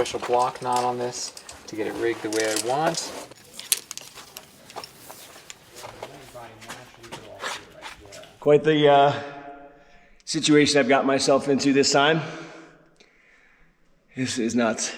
special block knot on this to get it rigged the way I want. Quite the situation I've got myself into this time. This is nuts.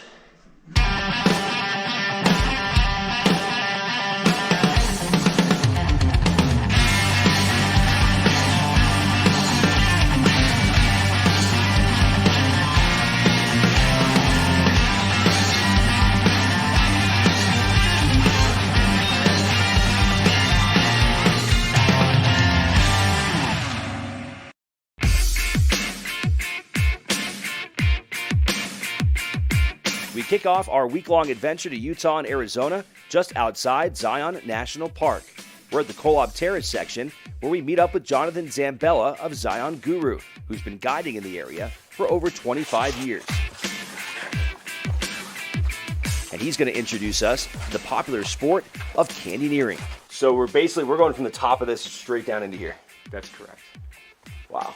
We kick off our week-long adventure to Utah and Arizona, just outside Zion National Park. We're at the Kolob Terrace section, where we meet up with Jonathan Zambella of Zion Guru, who's been guiding in the area for over 25 years. And he's going to introduce us to the popular sport of canyoneering. So we're going from the top of this straight down into here. That's correct. Wow.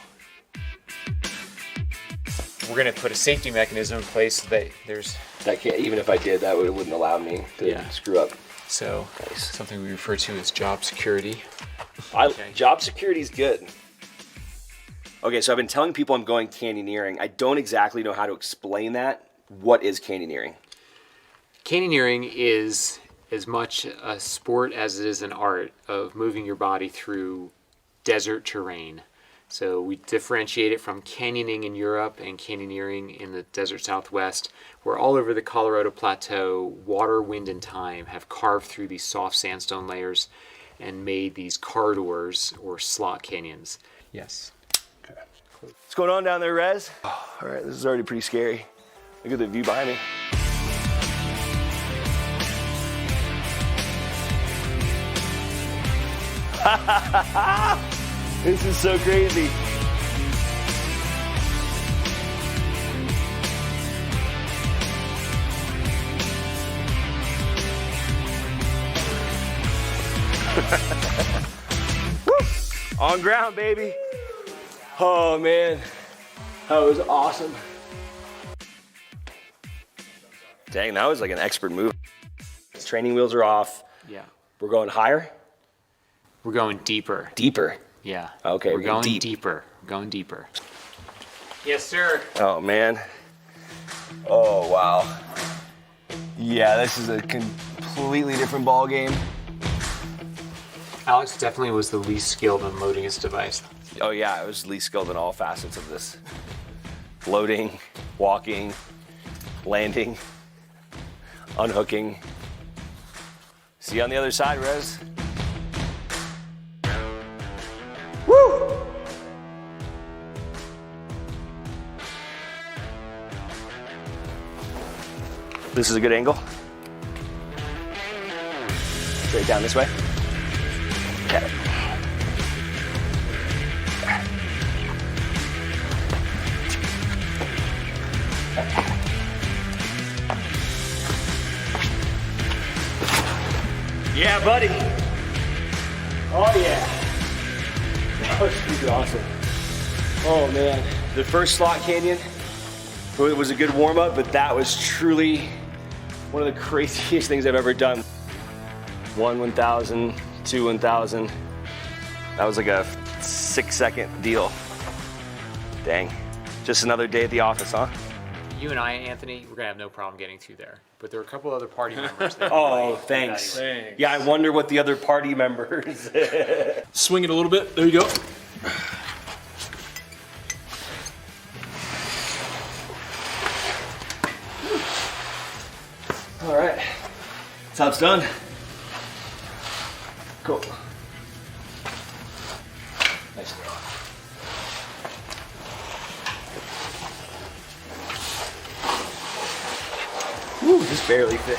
We're going to put a safety mechanism in place so that there's... That can't, even if I did, that wouldn't allow me to screw up. So, Nice. Something we refer to as job security. Job security is good. Okay, so I've been telling people I'm going canyoneering. I don't exactly know how to explain that. What is canyoneering? Canyoneering is as much a sport as it is an art of moving your body through desert terrain. So we differentiate it from canyoning in Europe and canyoneering in the desert Southwest, where all over the Colorado Plateau, water, wind, and time have carved through these soft sandstone layers and made these corridors or slot canyons. Yes. Okay. What's going on down there, Rez? Oh, all right, this is already pretty scary. Look at the view behind me. This is so crazy. Woo! On ground, baby. Oh man, that was awesome. Dang, that was like an expert move. Training wheels are off. Yeah. We're going higher? We're going deeper. Deeper. Yeah. Okay, We're going deep. deeper. Going deeper. Yes, sir. Oh man. Oh wow. Yeah, this is a completely different ball game. Alex definitely was the least skilled in loading his device. Oh yeah, I was least skilled in all facets of this. Loading, walking, landing, unhooking. See you on the other side, Rez. Woo! This is a good angle. Straight down this way. Okay. Yeah, buddy. Oh yeah. That was pretty awesome. Oh man. The first slot canyon, it was a good warm up, but that was truly one of the craziest things I've ever done. 1,000, 2 1,000. That was like a 6-second deal. Dang. Just another day at the office, huh? You and I, Anthony, we're gonna have no problem getting through there. But there were a couple other party members there. Oh, thanks. Yeah, I wonder what the other party members. Swing it a little bit. There you go. All right. That's how it's done. Cool. Nice. Woo, just barely fit.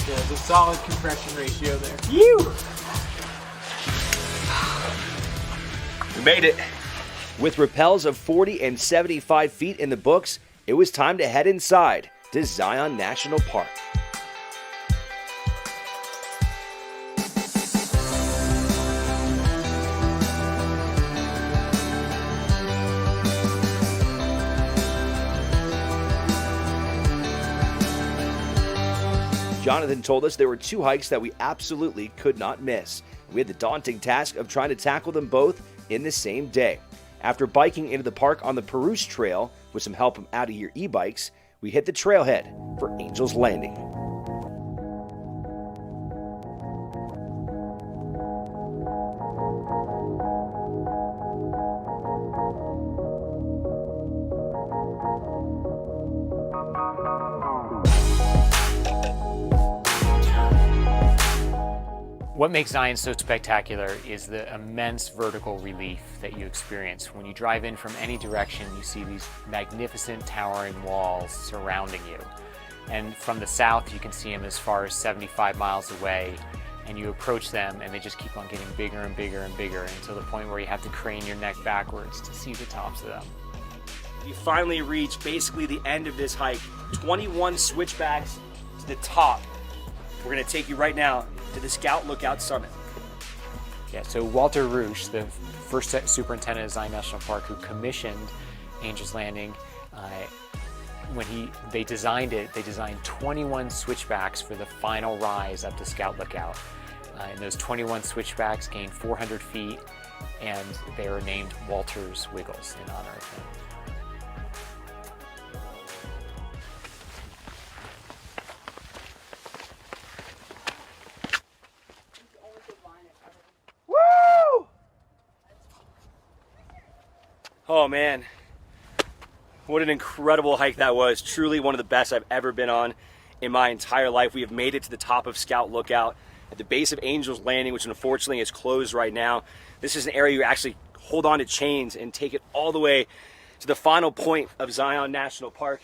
Yeah, there's a solid compression ratio there. You. We made it. With rappels of 40 and 75 feet in the books, it was time to head inside to Zion National Park. Jonathan told us there were 2 hikes that we absolutely could not miss. We had the daunting task of trying to tackle them both in the same day. After biking into the park on the Perouse Trail with some help from Out of Here e-bikes, we hit the trailhead for Angel's Landing. What makes Zion so spectacular is the immense vertical relief that you experience. When you drive in from any direction, you see these magnificent towering walls surrounding you. And from the south, you can see them as far as 75 miles away, and you approach them and they just keep on getting bigger and bigger and bigger until the point where you have to crane your neck backwards to see the tops of them. You finally reach basically the end of this hike. 21 switchbacks to the top. We're gonna take you right now to the Scout Lookout Summit. Yeah, so Walter Roosh, the first superintendent of Zion National Park who commissioned Angel's Landing, when they designed it, they designed 21 switchbacks for the final rise up to Scout Lookout. And those 21 switchbacks gained 400 feet, and they were named Walter's Wiggles in honor of him. Oh man, what an incredible hike that was. Truly one of the best I've ever been on in my entire life. We have made it to the top of Scout Lookout at the base of Angel's Landing, which unfortunately is closed right now. This is an area you actually hold on to chains and take it all the way to the final point of Zion National Park.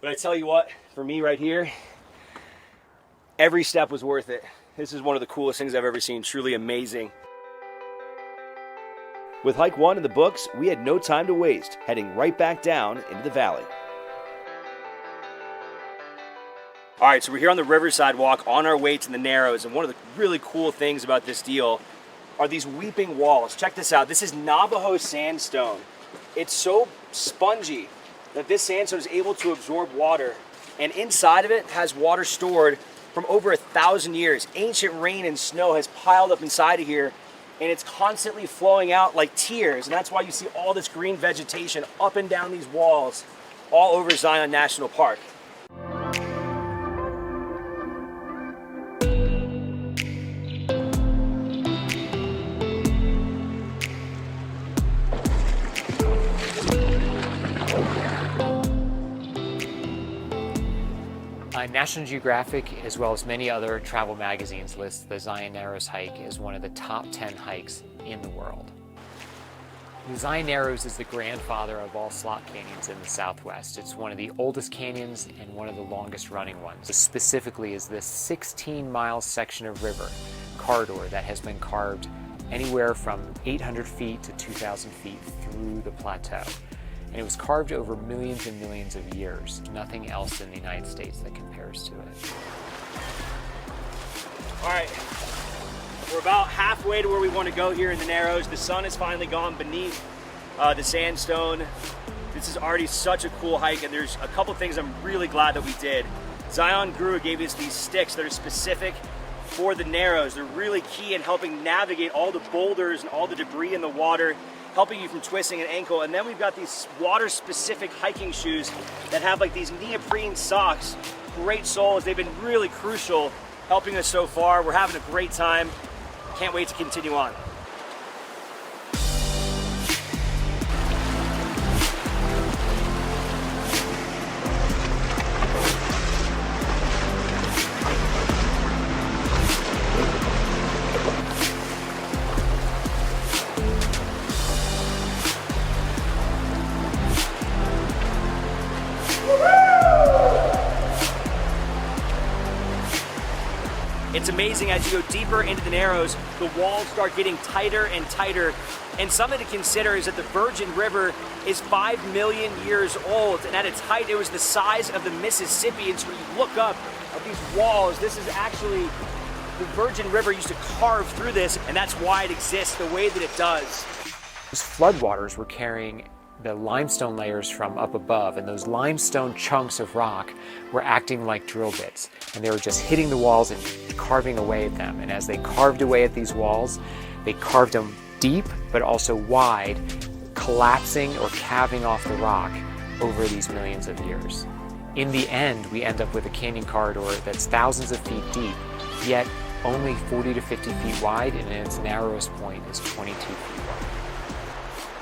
But I tell you what, for me right here, every step was worth it. This is one of the coolest things I've ever seen. Truly amazing. With Hike 1 in the books, we had no time to waste, heading right back down into the valley. All right, so we're here on the Riverside Walk on our way to the Narrows, and one of the really cool things about this deal are these weeping walls. Check this out. This is Navajo sandstone. It's so spongy that this sandstone is able to absorb water, and inside of it has water stored from over 1,000 years. Ancient rain and snow has piled up inside of here, and it's constantly flowing out like tears, and that's why you see all this green vegetation up and down these walls all over Zion National Park. National Geographic, as well as many other travel magazines, list the Zion Narrows hike as one of the top 10 hikes in the world. The Zion Narrows is the grandfather of all slot canyons in the Southwest. It's one of the oldest canyons and one of the longest running ones. Specifically is this 16-mile section of river corridor that has been carved anywhere from 800 feet to 2,000 feet through the plateau. And it was carved over millions and millions of years. Nothing else in the United States that compares to it. All right, we're about halfway to where we want to go here in the Narrows. The sun has finally gone beneath the sandstone. This is already such a cool hike, and there's a couple things I'm really glad that we did. Zion Guru gave us these sticks that are specific for the Narrows. They're really key in helping navigate all the boulders and all the debris in the water, helping you from twisting an ankle. And then we've got these water-specific hiking shoes that have like these neoprene socks. Great soles. They've been really crucial helping us so far. We're having a great time. Can't wait to continue on. It's amazing as you go deeper into the Narrows, the walls start getting tighter and tighter. And something to consider is that the Virgin River is 5 million years old, and at its height it was the size of the Mississippi. And so when you look up at these walls, this is actually, the Virgin River used to carve through this, and that's why it exists the way that it does. Those floodwaters were carrying the limestone layers from up above, and those limestone chunks of rock were acting like drill bits, and they were just hitting the walls and carving away at them. And as they carved away at these walls, they carved them deep but also wide, collapsing or calving off the rock over these millions of years. In the end, we end up with a canyon corridor that's thousands of feet deep, yet only 40 to 50 feet wide, and in its narrowest point is 22 feet wide.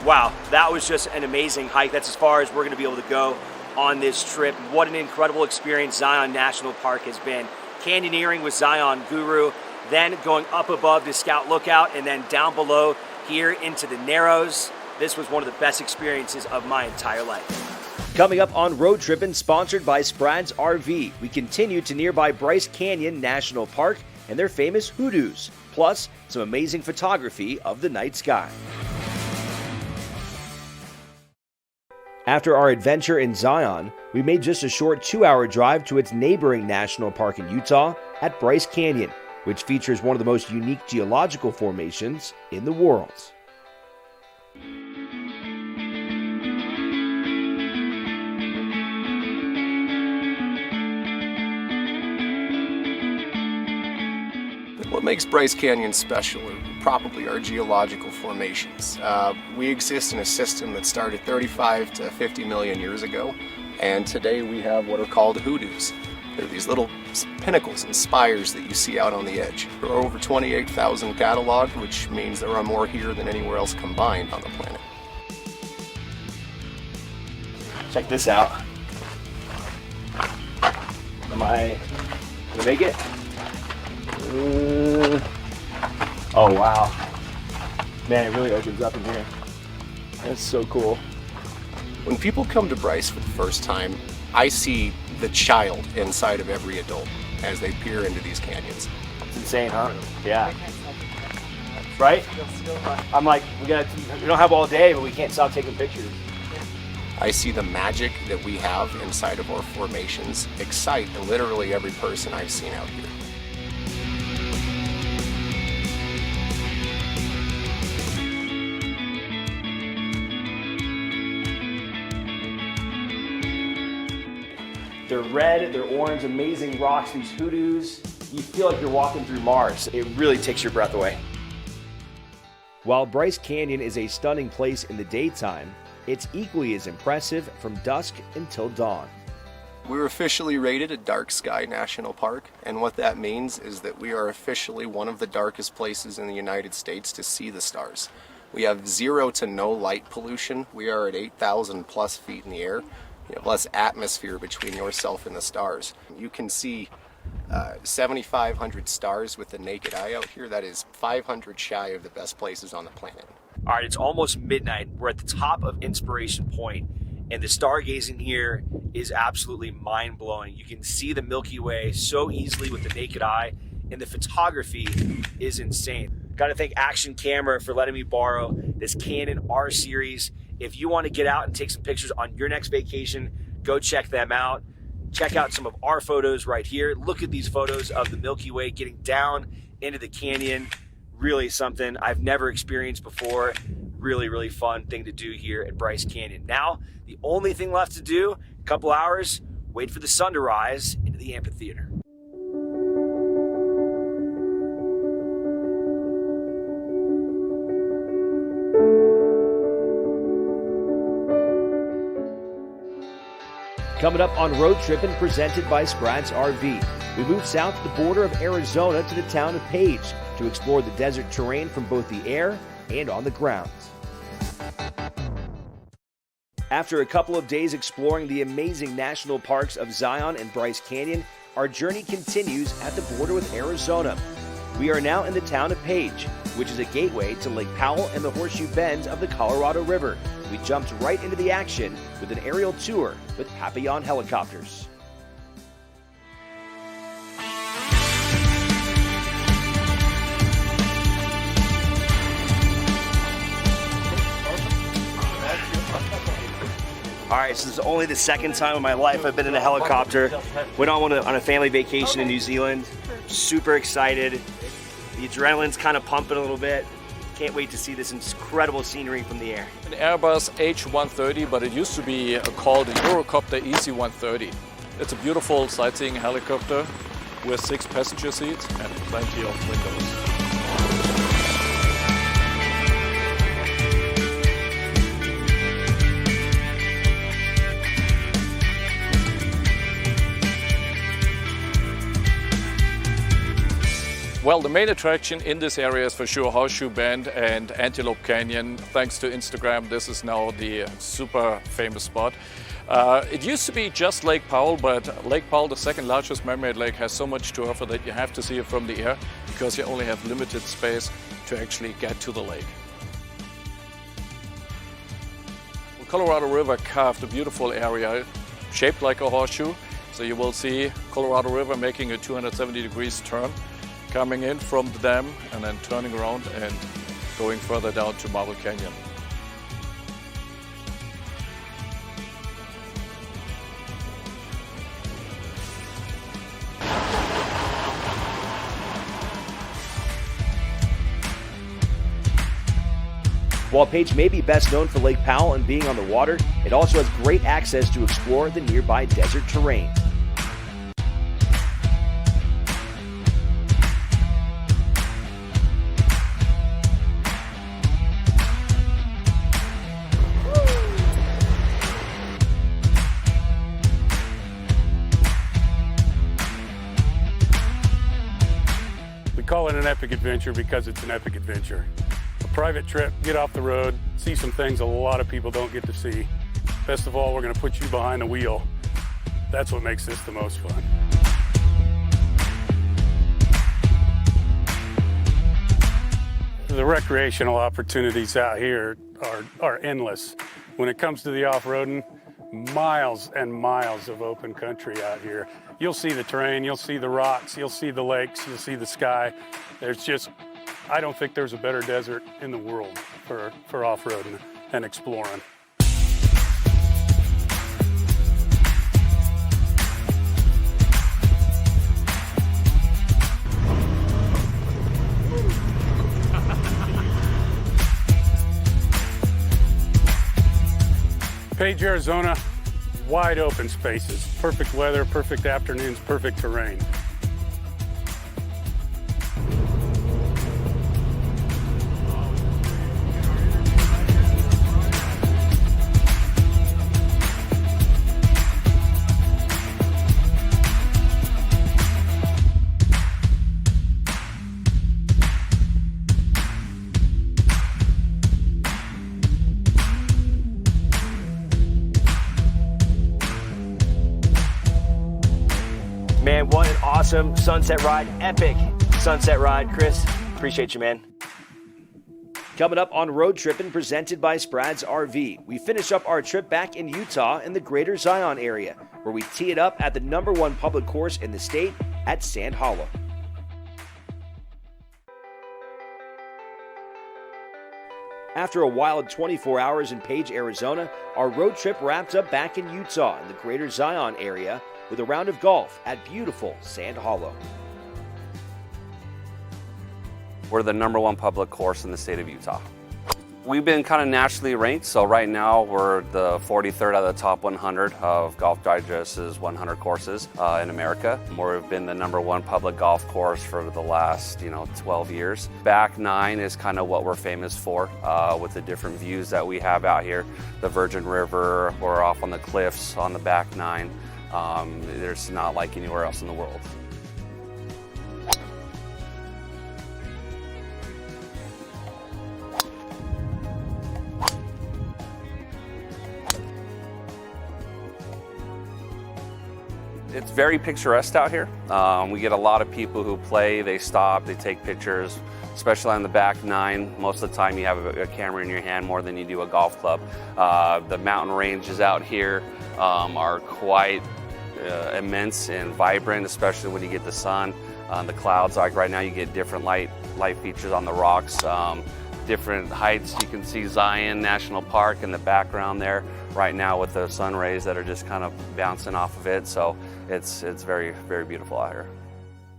Wow, that was just an amazing hike. That's as far as we're going to be able to go on this trip. What an incredible experience Zion National Park has been. Canyoneering with Zion Guru, then going up above to Scout Lookout, and then down below here into the Narrows. This was one of the best experiences of my entire life. Coming up on Road Trippin', sponsored by Sprad's RV, we continue to nearby Bryce Canyon National Park and their famous hoodoos, plus some amazing photography of the night sky. After our adventure in Zion, we made just a short 2-hour drive to its neighboring national park in Utah at Bryce Canyon, which features one of the most unique geological formations in the world. What makes Bryce Canyon special are probably our geological formations. We exist in a system that started 35 to 50 million years ago, and today we have what are called hoodoos. They're these little pinnacles and spires that you see out on the edge. There are over 28,000 cataloged, which means there are more here than anywhere else combined on the planet. Check this out. Am I gonna make it? Oh wow. Man, it really opens up in here. That's so cool. When people come to Bryce for the first time, I see the child inside of every adult as they peer into these canyons. It's insane, huh? Yeah. Right? I'm like, we don't have all day, but we can't stop taking pictures. I see the magic that we have inside of our formations excite literally every person I've seen out here. They're red, they're orange, amazing rocks, these hoodoos. You feel like you're walking through Mars. It really takes your breath away. While Bryce Canyon is a stunning place in the daytime, it's equally as impressive from dusk until dawn. We're officially rated a dark sky national park, and what that means is that we are officially one of the darkest places in the United States to see the stars. We have 0 to no light pollution. We are at 8,000 plus feet in the air. You have less atmosphere between yourself and the stars. You can see 7,500 stars with the naked eye out here. That is 500 shy of the best places on the planet. All right, it's almost midnight. We're at the top of Inspiration Point, and the stargazing here is absolutely mind-blowing. You can see the Milky Way so easily with the naked eye, and the photography is insane. Got to thank Action Camera for letting me borrow this Canon R series. If you want to get out and take some pictures on your next vacation, go check them out. Check out some of our photos right here. Look at these photos of the Milky Way getting down into the canyon. Really something I've never experienced before. Really, really fun thing to do here at Bryce Canyon. Now, the only thing left to do, a couple hours, wait for the sun to rise into the amphitheater. Coming up on Road Trippin', presented by Sprad's RV. We move south to the border of Arizona to the town of Page to explore the desert terrain from both the air and on the ground. After a couple of days exploring the amazing national parks of Zion and Bryce Canyon, our journey continues at the border with Arizona. We are now in the town of Page, which is a gateway to Lake Powell and the Horseshoe Bend of the Colorado River. We jumped right into the action with an aerial tour with Papillon helicopters. All right, so this is only the second time in my life I've been in a helicopter. Went on a family vacation in New Zealand. Super excited. The adrenaline's kind of pumping a little bit. Can't wait to see this incredible scenery from the air. An Airbus H130, but it used to be called a Eurocopter EC130. It's a beautiful sightseeing helicopter with 6 passenger seats and plenty of windows. Well, the main attraction in this area is for sure Horseshoe Bend and Antelope Canyon. Thanks to Instagram, this is now the super famous spot. It used to be just Lake Powell, but Lake Powell, the second largest man-made lake, has so much to offer that you have to see it from the air because you only have limited space to actually get to the lake. The Colorado River carved a beautiful area shaped like a horseshoe. So you will see Colorado River making a 270 degrees turn, coming in from the dam and then turning around and going further down to Marble Canyon. While Page may be best known for Lake Powell and being on the water, it also has great access to explore the nearby desert terrain. We call it an epic adventure because it's an epic adventure. A private trip, get off the road, see some things a lot of people don't get to see. Best of all, we're going to put you behind the wheel. That's what makes this the most fun. The recreational opportunities out here are endless. When it comes to the off-roading, miles and miles of open country out here. You'll see the terrain, you'll see the rocks, you'll see the lakes, you'll see the sky. I don't think there's a better desert in the world for off-roading and exploring. Page, Arizona, wide open spaces, perfect weather, perfect afternoons, perfect terrain. Man, what an awesome sunset ride. Epic sunset ride. Chris, appreciate you, man. Coming up on Road Trippin', presented by Sprad's RV, we finish up our trip back in Utah in the greater Zion area, where we tee it up at the #1 public course in the state at Sand Hollow. After a wild 24 hours in Page, Arizona, our road trip wrapped up back in Utah in the greater Zion area with a round of golf at beautiful Sand Hollow. We're the #1 public course in the state of Utah. We've been kind of nationally ranked, so right now we're the 43rd out of the top 100 of Golf Digest's 100 courses in America. We've been the #1 public golf course for the last 12 years. Back 9 is kind of what we're famous for with the different views that we have out here. The Virgin River, we're off on the cliffs on the back 9. There's not like anywhere else in the world. It's very picturesque out here. We get a lot of people who play, they stop, they take pictures, especially on the back 9. Most of the time you have a camera in your hand more than you do a golf club. The mountain ranges out here are quite immense and vibrant, especially when you get the sun. The clouds, like right now you get different light features on the rocks. Different heights. You can see Zion National Park in the background there right now with the sun rays that are just kind of bouncing off of it. So it's very, very beautiful out here.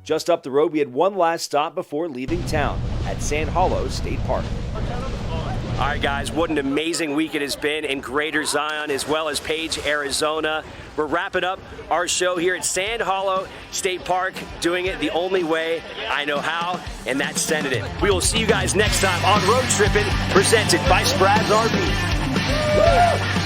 Just up the road, we had one last stop before leaving town at Sand Hollow State Park. All right, guys, what an amazing week it has been in Greater Zion as well as Page, Arizona. We're wrapping up our show here at Sand Hollow State Park, doing it the only way I know how, and that's sending it. We will see you guys next time on Road Trippin', presented by Sprad's RV. Woo!